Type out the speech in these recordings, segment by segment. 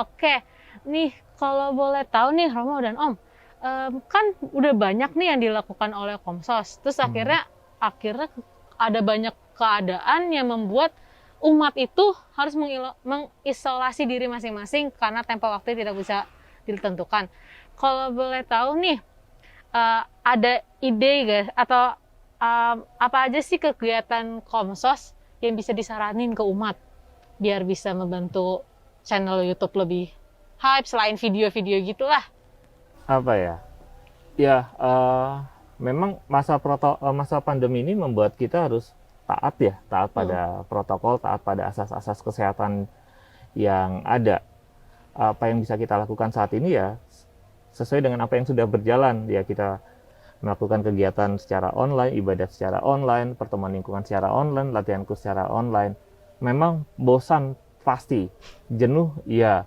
Oke, nih kalau boleh tahu nih Romo dan Om, kan udah banyak nih yang dilakukan oleh Komsos. Terus akhirnya ada banyak keadaan yang membuat umat itu harus mengisolasi diri masing-masing karena tempo waktu tidak bisa ditentukan. Kalau boleh tahu nih, ada ide guys atau apa aja sih kegiatan Komsos yang bisa disaranin ke umat biar bisa membantu channel YouTube lebih hype selain video-video gitulah. Apa ya? Ya, memang masa pandemi ini membuat kita harus taat ya, taat pada protokol, taat pada asas-asas kesehatan yang ada. Apa yang bisa kita lakukan saat ini ya sesuai dengan apa yang sudah berjalan ya, kita melakukan kegiatan secara online, ibadah secara online, pertemuan lingkungan secara online, latihanku secara online. Memang bosan pasti, jenuh iya,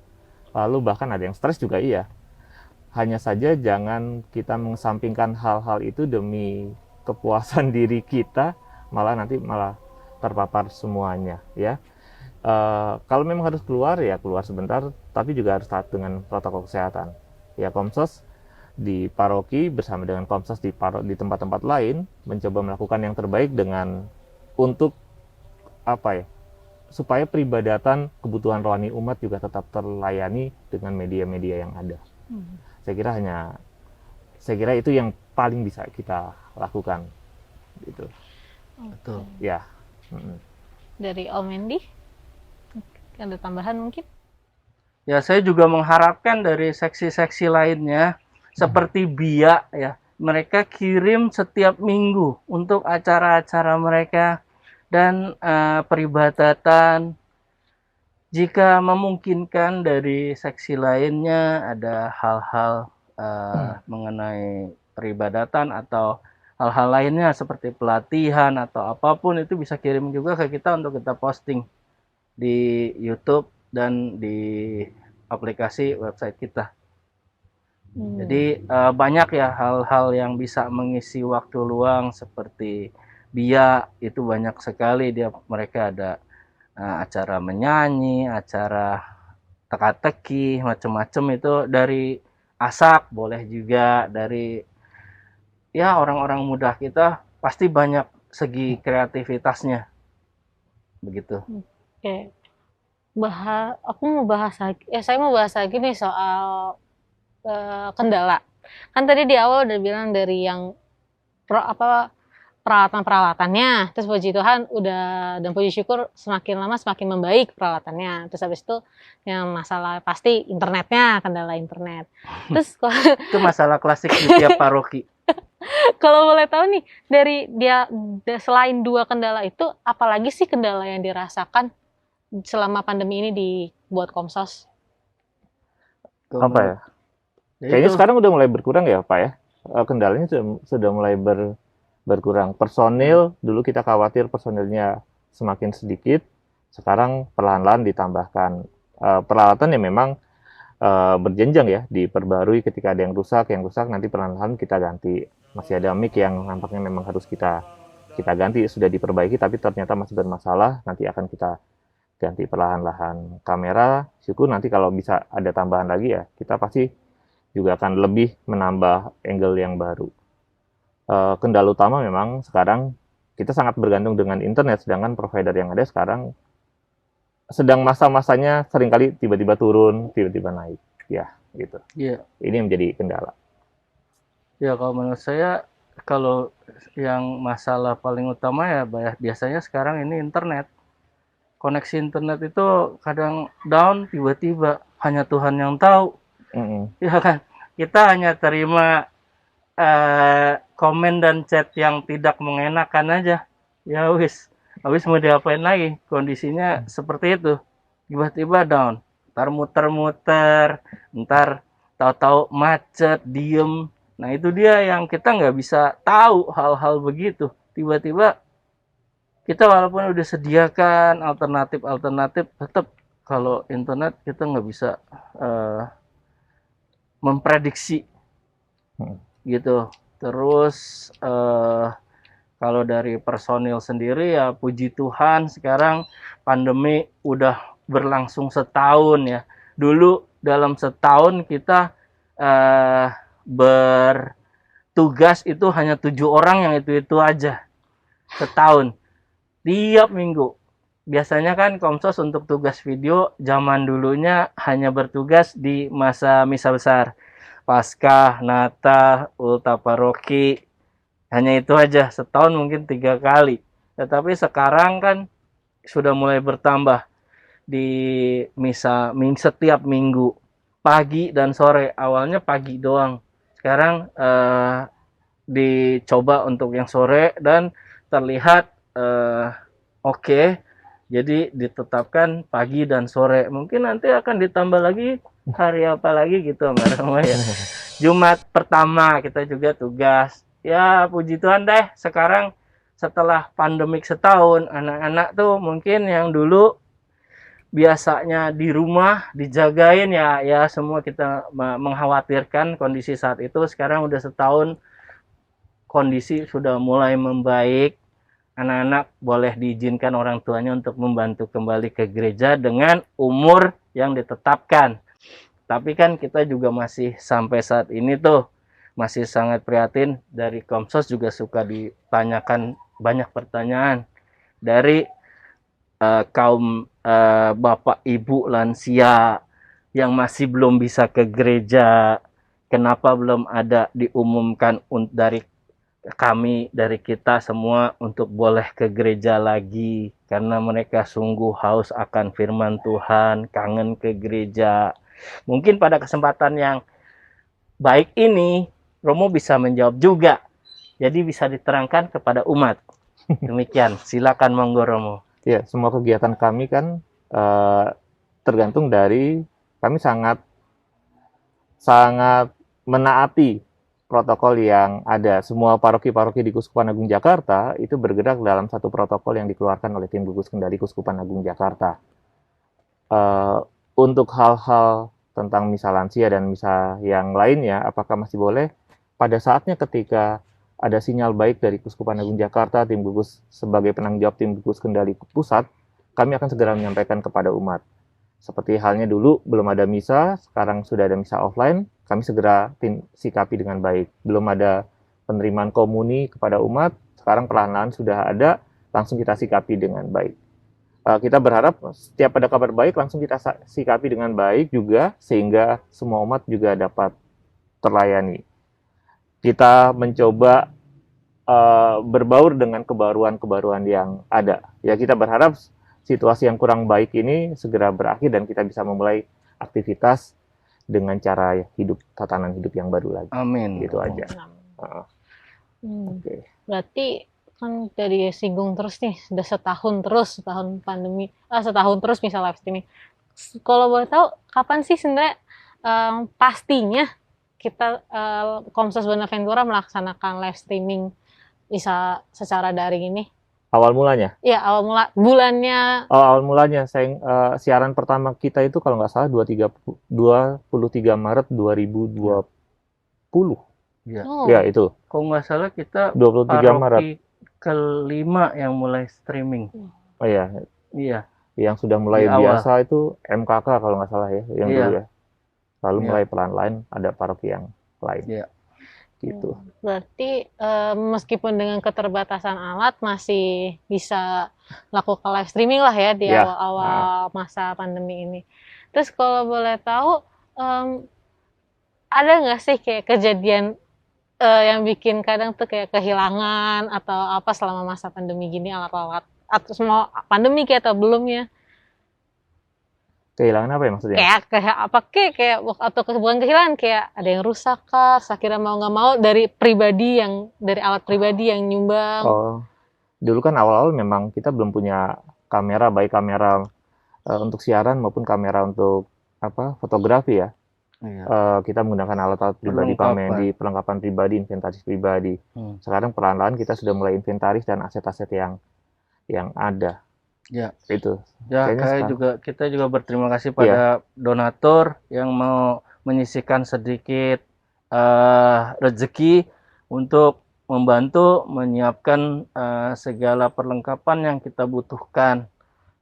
lalu bahkan ada yang stres juga iya. Hanya saja jangan kita mengesampingkan hal-hal itu demi kepuasan diri kita, malah terpapar semuanya ya. Kalau memang harus keluar ya keluar sebentar, tapi juga harus taat dengan protokol kesehatan. Ya, Komsos di paroki bersama dengan Komsos di tempat-tempat lain mencoba melakukan yang terbaik dengan untuk apa ya, supaya peribadatan kebutuhan rohani umat juga tetap terlayani dengan media-media yang ada. Saya kira saya kira itu yang paling bisa kita lakukan gitu. Betul. Ya. Dari Om Mendy ada tambahan mungkin? Ya, saya juga mengharapkan dari seksi-seksi lainnya seperti BIA ya, mereka kirim setiap minggu untuk acara-acara mereka dan peribadatan. Jika memungkinkan dari seksi lainnya ada hal-hal mengenai peribadatan atau hal-hal lainnya seperti pelatihan atau apapun, itu bisa kirim juga ke kita untuk kita posting di YouTube dan di aplikasi website kita. Jadi banyak ya hal-hal yang bisa mengisi waktu luang seperti BIA itu banyak sekali mereka ada acara menyanyi, acara teka-teki, macam-macam itu dari ASAK boleh juga dari ya orang-orang muda kita pasti banyak segi kreativitasnya begitu. Oke. Aku mau bahas lagi. Saya mau bahas lagi nih soal kendala. Kan tadi di awal udah bilang dari yang peralatan-peralatannya, terus puji Tuhan dan puji syukur semakin lama semakin membaik peralatannya. Terus habis itu yang masalah pasti internetnya, kendala internet. Terus Itu masalah klasik di tiap paroki. kalau boleh tahu nih dari selain dua kendala itu, apalagi sih kendala yang dirasakan selama pandemi ini dibuat Komsos? Apa ya? Ya Kayaknya itu. sekarang udah mulai berkurang ya Pak ya. Kendalanya sudah mulai berkurang. Personil, dulu kita khawatir personilnya semakin sedikit, sekarang perlahan-lahan ditambahkan. Peralatan yang memang berjenjang ya, diperbarui ketika ada yang rusak nanti perlahan-lahan kita ganti. Masih ada mic yang nampaknya memang harus kita ganti, sudah diperbaiki tapi ternyata masih bermasalah, nanti akan kita ganti perlahan-lahan. Kamera, syukur nanti kalau bisa ada tambahan lagi ya, kita pasti juga akan lebih menambah angle yang baru. Kendala utama memang sekarang kita sangat bergantung dengan internet, sedangkan provider yang ada sekarang sedang masa-masanya seringkali tiba-tiba turun, tiba-tiba naik. Ya, gitu. Iya. Ini yang menjadi kendala. Ya, kalau menurut saya, kalau yang masalah paling utama ya biasanya sekarang ini internet. Koneksi internet itu kadang down tiba-tiba, hanya Tuhan yang tahu. Ya kan? Kita hanya terima komen dan chat yang tidak mengenakan aja. Ya wis, habis mau diapain lagi? Kondisinya seperti itu. Tiba-tiba down. Ntar muter-muter, ntar tahu-tahu macet, diem. Nah itu dia yang kita nggak bisa tahu hal-hal begitu. Tiba-tiba kita walaupun udah sediakan alternatif, tetap kalau internet kita nggak bisa memprediksi gitu. Terus kalau dari personil sendiri ya puji Tuhan sekarang pandemi udah berlangsung setahun ya. Dulu dalam setahun kita bertugas itu hanya 7 orang, yang itu aja setahun, tiap minggu. Biasanya kan Komsos untuk tugas video zaman dulunya hanya bertugas di masa misa besar, Paskah, Natal, Ulta Paroki, hanya itu aja setahun mungkin 3 kali. Tetapi sekarang kan sudah mulai bertambah di misa setiap minggu, pagi dan sore. Awalnya pagi doang, sekarang dicoba untuk yang sore dan terlihat oke. Jadi ditetapkan pagi dan sore. Mungkin nanti akan ditambah lagi hari apa lagi gitu, Mbak Rama ya. Jumat pertama kita juga tugas. Ya puji Tuhan deh, sekarang setelah pandemik setahun, anak-anak tuh mungkin yang dulu biasanya di rumah dijagain ya semua kita mengkhawatirkan kondisi saat itu. Sekarang udah setahun, kondisi sudah mulai membaik. Anak-anak boleh diizinkan orang tuanya untuk membantu kembali ke gereja dengan umur yang ditetapkan. Tapi kan kita juga masih sampai saat ini tuh masih sangat prihatin. Dari Komsos juga suka ditanyakan banyak pertanyaan dari kaum bapak ibu lansia yang masih belum bisa ke gereja. Kenapa belum ada diumumkan dari kami, dari kita semua untuk boleh ke gereja lagi, karena mereka sungguh haus akan firman Tuhan, kangen ke gereja. Mungkin pada kesempatan yang baik ini Romo bisa menjawab juga, jadi bisa diterangkan kepada umat. Demikian, silakan monggo Romo. Ya, semua kegiatan kami kan tergantung dari kami sangat menaati protokol yang ada. Semua paroki-paroki di Kuskupan Agung Jakarta itu bergerak dalam satu protokol yang dikeluarkan oleh tim gugus kendali Kuskupan Agung Jakarta. Untuk hal-hal tentang misa lansia dan misa yang lainnya, apakah masih boleh? Pada saatnya ketika ada sinyal baik dari Kuskupan Agung Jakarta, tim gugus sebagai penanggung jawab tim gugus kendali pusat, kami akan segera menyampaikan kepada umat. Seperti halnya dulu belum ada misa, sekarang sudah ada misa offline, kami segera sikapi dengan baik. Belum ada penerimaan komuni kepada umat, sekarang perlahan-lahan sudah ada, langsung kita sikapi dengan baik. Kita berharap setiap ada kabar baik, langsung kita sikapi dengan baik juga, sehingga semua umat juga dapat terlayani. Kita mencoba berbaur dengan kebaruan-kebaruan yang ada. Ya, kita berharap situasi yang kurang baik ini segera berakhir dan kita bisa memulai aktivitas dengan cara hidup, tatanan hidup yang baru lagi. Amin. Gitu aja. Okay. Berarti kan dari singgung terus nih, sudah setahun pandemi, setahun terus misal live streaming. Kalau boleh tahu, kapan sih sebenarnya pastinya kita Komsos Bonaventura melaksanakan live streaming bisa secara daring ini? Awal mulanya? Iya, bulannya. Awal mulanya, siaran pertama kita itu kalau nggak salah 23 Maret 2020. Ya. Ya, itu. Kalau nggak salah kita 23 Maret. Kelima yang mulai streaming. Oh iya. Iya. Yang sudah mulai biasa itu MKK kalau nggak salah ya, yang dulu ya. Lalu mulai pelan-pelan ada paroki yang lain. Iya. Gitu. Berarti meskipun dengan keterbatasan alat masih bisa lakukan live streaming lah ya di awal-awal masa pandemi ini. Terus kalau boleh tahu ada nggak sih kayak kejadian yang bikin kadang tuh kayak kehilangan atau apa selama masa pandemi gini, alat-alat atau semua pandemi kayak atau belumnya? Kehilangan apa ya maksudnya? Kayak atau bukan kehilangan, kayak ada yang rusak kah? Akhirnya mau nggak mau dari alat pribadi yang nyumbang. Oh, dulu kan awal-awal memang kita belum punya kamera, baik kamera untuk siaran maupun kamera untuk fotografi ya. Iya. Kita menggunakan alat-alat pribadi, perlengkapan pribadi, inventaris pribadi. Sekarang perlahan-lahan kita sudah mulai inventaris dan aset-aset yang ada. Ya, itu. Ya, kita juga berterima kasih pada donatur yang mau menyisihkan sedikit rezeki untuk membantu menyiapkan segala perlengkapan yang kita butuhkan.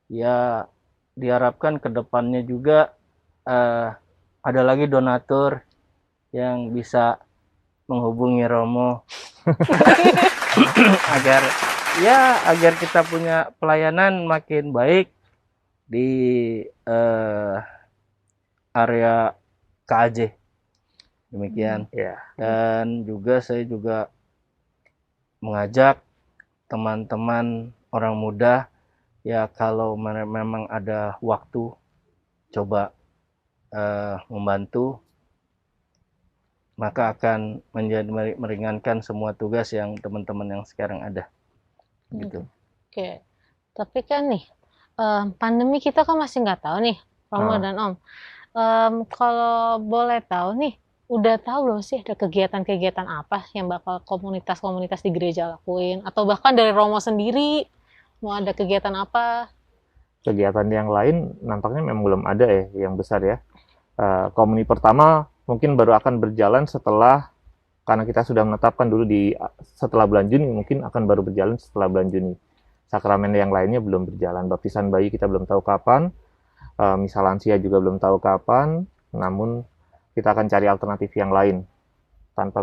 Ya, diharapkan ke depannya juga ada lagi donatur yang bisa menghubungi Romo agar kita punya pelayanan makin baik di area KAJ. Demikian. Ya. Dan juga saya juga mengajak teman-teman orang muda, ya kalau memang ada waktu, coba membantu, maka akan menjadi meringankan semua tugas yang teman-teman yang sekarang ada. Gitu. Oke. Tapi kan nih, pandemi kita kan masih nggak tahu nih, Romo dan Om. Kalau boleh tahu nih, udah tahu belum sih ada kegiatan-kegiatan apa yang bakal komunitas-komunitas di gereja lakuin? Atau bahkan dari Romo sendiri, mau ada kegiatan apa? Kegiatan yang lain nampaknya memang belum ada ya, yang besar ya. Komuni pertama mungkin baru akan berjalan karena kita sudah menetapkan dulu setelah bulan Juni, mungkin akan baru berjalan setelah bulan Juni. Sakramen yang lainnya belum berjalan. Baptisan bayi kita belum tahu kapan, misa lansia juga belum tahu kapan, namun kita akan cari alternatif yang lain tanpa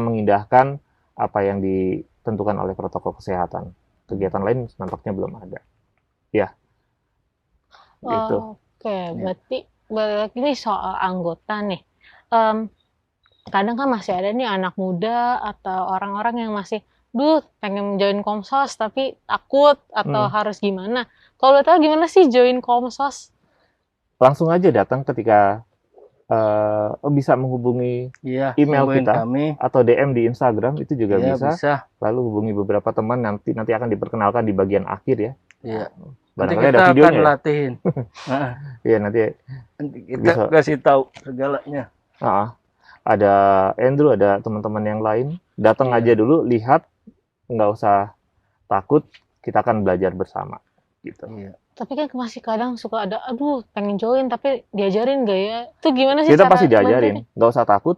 mengindahkan apa yang ditentukan oleh protokol kesehatan. Kegiatan lain nampaknya belum ada. Ya, gitu. Oke, berarti balik lagi nih soal anggota nih. Kadang kan masih ada nih anak muda atau orang-orang yang masih, pengen join Komsos tapi takut atau harus gimana. Kalau tahu gimana sih join Komsos? Langsung aja datang ketika bisa menghubungi email kita kami, atau DM di Instagram itu juga bisa. Lalu hubungi beberapa teman, nanti akan diperkenalkan di bagian akhir ya. Iya. Barangkali Nanti ada kita videonya akan latihin. Iya, nanti kita kasih tahu segalanya. Ada Andrew, ada teman-teman yang lain. Datang aja dulu, lihat, nggak usah takut, kita akan belajar bersama. Gitu. Iya. Tapi kan masih kadang suka ada, pengen join tapi diajarin nggak ya? Itu gimana sih kita cara pasti diajarin, bantunya? nggak usah takut,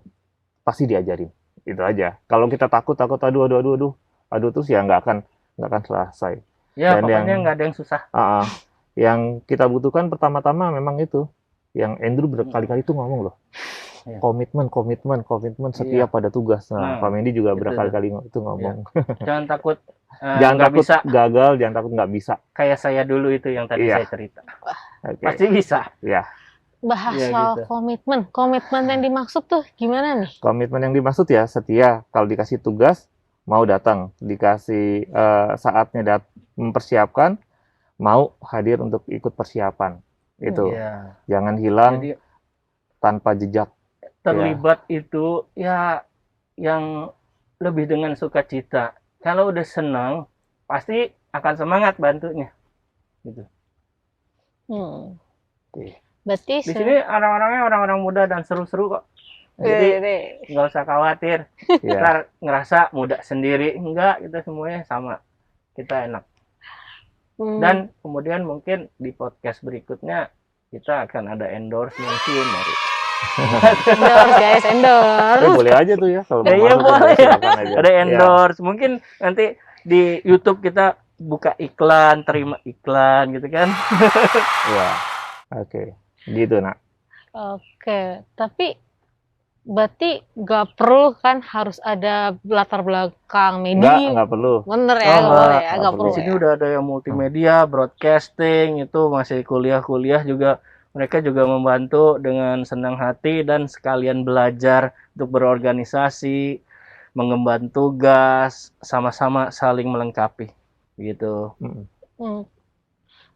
pasti diajarin. Itu aja. Kalau kita takut, aduh terus ya nggak akan selesai. Ya, Dan pokoknya nggak ada yang susah. Yang kita butuhkan pertama-tama memang itu. Yang Andrew berkali-kali tuh ngomong loh. Ya. Komitmen setia pada tugas. Nah, Pak Mendy juga berkali-kali itu ngomong. Jangan takut jangan takut bisa. Gagal, jangan takut nggak bisa. Kayak saya dulu itu yang tadi saya cerita. Pasti bisa. Ya. Bahas soal komitmen yang dimaksud tuh gimana nih? Komitmen yang dimaksud ya setia. Kalau dikasih tugas, mau datang. Dikasih saatnya mempersiapkan, mau hadir untuk ikut persiapan. Itu. Jangan hilang. Jadi, tanpa jejak. Terlibat itu ya yang lebih dengan sukacita. Kalau udah senang, pasti akan semangat bantunya. Gitu. Berarti di sini orang-orangnya orang-orang muda dan seru-seru kok. Jadi nggak usah khawatir. Ntar ngerasa muda sendiri, enggak, kita semuanya sama. Kita enak. Dan kemudian mungkin di podcast berikutnya kita akan ada endorse mungkin dari endorse guys, endorse. Boleh aja tuh ya kalau boleh. Ada endorse. Mungkin nanti di YouTube kita buka iklan, terima iklan gitu kan. Iya. Oke. Gitu, Nak. Oke, tapi berarti nggak perlu kan harus ada latar belakang media? Nggak perlu. Bener ya, nggak perlu. Di sini udah ada yang multimedia, broadcasting, itu masih kuliah juga. Mereka juga membantu dengan senang hati dan sekalian belajar untuk berorganisasi, mengemban tugas, sama-sama saling melengkapi, gitu.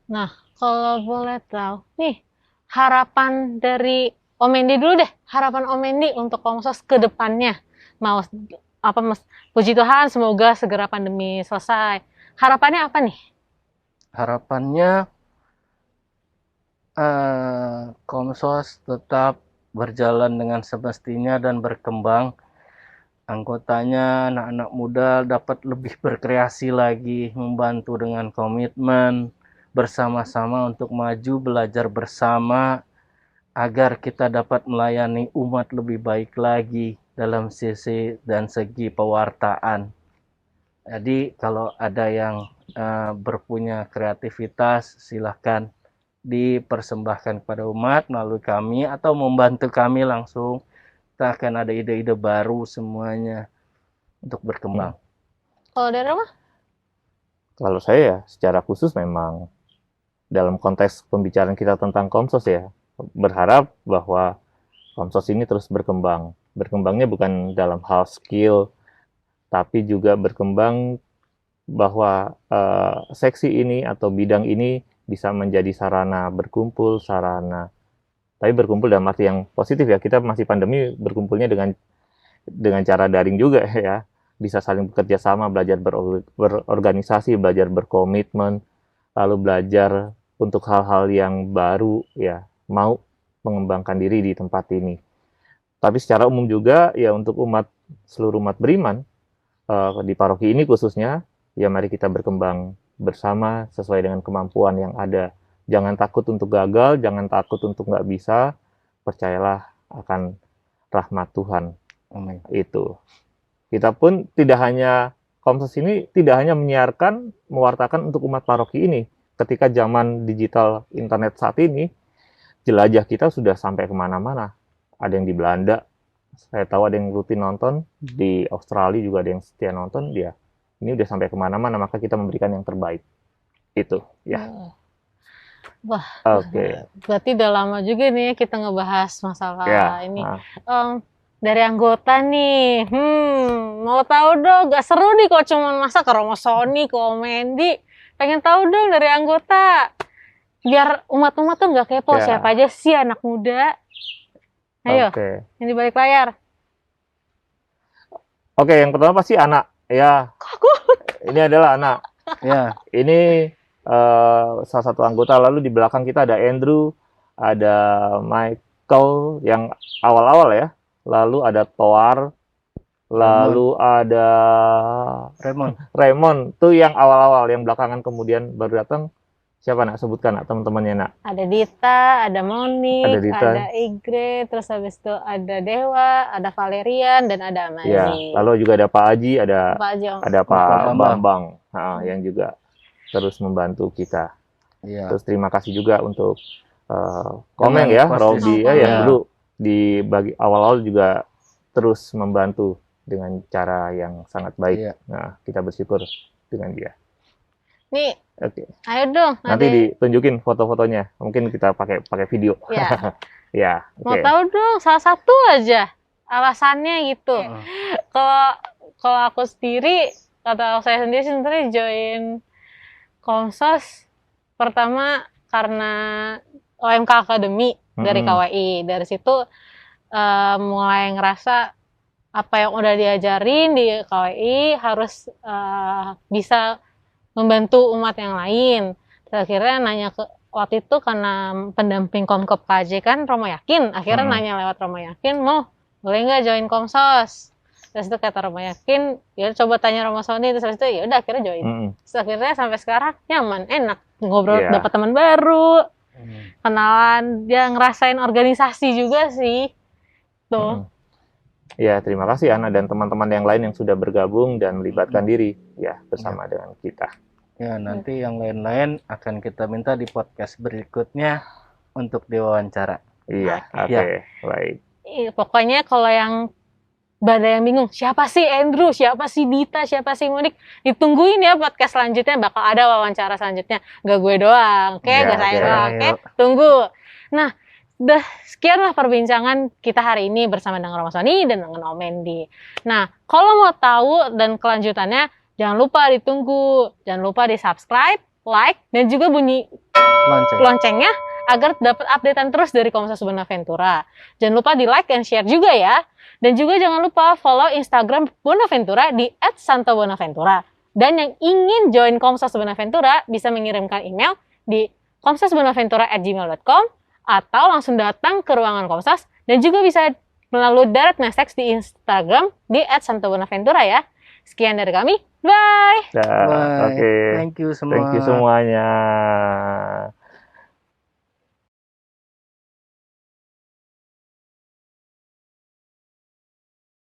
Nah, kalau boleh tahu, nih harapan dari Om Mendy dulu deh, harapan Om Mendy untuk Komsos ke depannya. Puji Tuhan, semoga segera pandemi selesai. Harapannya apa nih? Harapannya Komsos tetap berjalan dengan semestinya dan berkembang. Anggotanya, anak-anak muda dapat lebih berkreasi lagi, membantu dengan komitmen, bersama-sama untuk maju, belajar bersama, agar kita dapat melayani umat lebih baik lagi dalam sisi dan segi pewartaan. Jadi kalau ada yang berpunya kreativitas, silahkan dipersembahkan kepada umat melalui kami atau membantu kami langsung. Kita akan ada ide-ide baru semuanya untuk berkembang. Kalau dari rumah? Kalau saya ya secara khusus memang dalam konteks pembicaraan kita tentang Komsos ya, berharap bahwa Komsos ini terus berkembang. Berkembangnya bukan dalam hal skill, tapi juga berkembang bahwa seksi ini atau bidang ini bisa menjadi sarana berkumpul, tapi berkumpul dalam arti yang positif ya. Kita masih pandemi, berkumpulnya dengan cara daring juga ya. Bisa saling bekerja sama, belajar berorganisasi, belajar berkomitmen, lalu belajar untuk hal-hal yang baru ya, mau mengembangkan diri di tempat ini. Tapi secara umum juga ya untuk seluruh umat beriman di paroki ini khususnya, ya mari kita berkembang bersama sesuai dengan kemampuan yang ada. Jangan takut untuk gagal, jangan takut untuk nggak bisa, percayalah akan rahmat Tuhan. Amin. Itu. Kita pun Komsos ini tidak hanya menyiarkan, mewartakan untuk umat paroki ini. Ketika zaman digital internet saat ini, jelajah kita sudah sampai kemana-mana. Ada yang di Belanda, saya tahu ada yang rutin nonton, di Australia juga ada yang setia nonton, dia ini udah sampai kemana-mana, maka kita memberikan yang terbaik. Itu, ya. Wah, Oke. berarti udah lama juga nih kita ngebahas masalah Ya, ini. Dari anggota nih, mau tahu dong, gak seru nih kok cuman masa ke Romo Sony, ke Om Mendy. Pengen tahu dong dari anggota, biar umat-umat tuh nggak kepo Ya. siapa aja sih anak muda. Ayo, Oke. yang di balik layar. Oke, yang pertama pasti anak. Ya, ini adalah anak. Ya, Ini salah satu anggota. Lalu di belakang kita ada Andrew, ada Michael yang awal-awal ya. Lalu ada Toar, lalu ada Raymond. Tuh yang awal-awal, yang belakangan kemudian baru datang. Siapa nak sebutkan nak teman-temannya nak? Ada Dita, ada Monik, Ada Dita. ada Igre, terus habis itu ada Dewa, ada Valerian, dan ada Amazi. Ya, lalu juga ada Pak Haji, ada Pak Jong. Pak Pak Bambang, yang juga terus membantu kita. ya. Terus terima kasih juga untuk Komeng ya, posisi. Robi ya, yang Ya. dulu di awal-awal juga terus membantu dengan cara yang sangat baik. Iya. Nah, kita bersyukur dengan dia. Nih, Oke. ayo dong. Nanti ditunjukin foto-fotonya. Mungkin kita pakai video. Ya. Ya, Mau oke. tahu dong, salah satu aja alasannya gitu. Kalau aku sendiri, kata saya sendiri sebenarnya join Komsos pertama karena OMK Academy dari KWI. Dari situ mulai ngerasa apa yang udah diajarin di KWI harus bisa membantu umat yang lain. Terus akhirnya nanya waktu itu karena pendamping Komkop KJ kan Romo Yakin, akhirnya nanya lewat Romo Yakin, boleh nggak join Komsos? Terus itu kata Romo Yakin, ya coba tanya Romo Sony, terus itu ya udah akhirnya join. Terus akhirnya sampai sekarang nyaman, enak, ngobrol, dapat teman baru, kenalan, dia ngerasain organisasi juga sih, tuh. Ya, terima kasih Ana dan teman-teman yang lain yang sudah bergabung dan melibatkan diri ya bersama dengan kita. Ya, nanti yang lain-lain akan kita minta di podcast berikutnya untuk diwawancara. Iya, oke, baik. Pokoknya kalau yang yang bingung, siapa sih Andrew, siapa sih Dita, siapa sih Monik, ditungguin ya podcast selanjutnya, bakal ada wawancara selanjutnya. Gak gue doang, oke? Gak saya, oke? Tunggu. Nah, udah sekianlah perbincangan kita hari ini bersama dengan Romo Sony dan dengan Om Mendy. Nah, kalau mau tahu dan kelanjutannya, jangan lupa ditunggu. Jangan lupa di-subscribe, like, dan juga bunyi loncengnya agar dapat updatean terus dari Komsos Bonaventura. Jangan lupa di-like dan share juga ya. Dan juga jangan lupa follow Instagram Bonaventura di @santobonaventura. Dan yang ingin join Komsos Bonaventura bisa mengirimkan email di komsosbonaventura@gmail.com atau langsung datang ke ruangan Komsos dan juga bisa melalui direct message di Instagram di @santobonaventura ya. Sekian dari kami. Bye. Oke. Thank you semua. Thank you semuanya.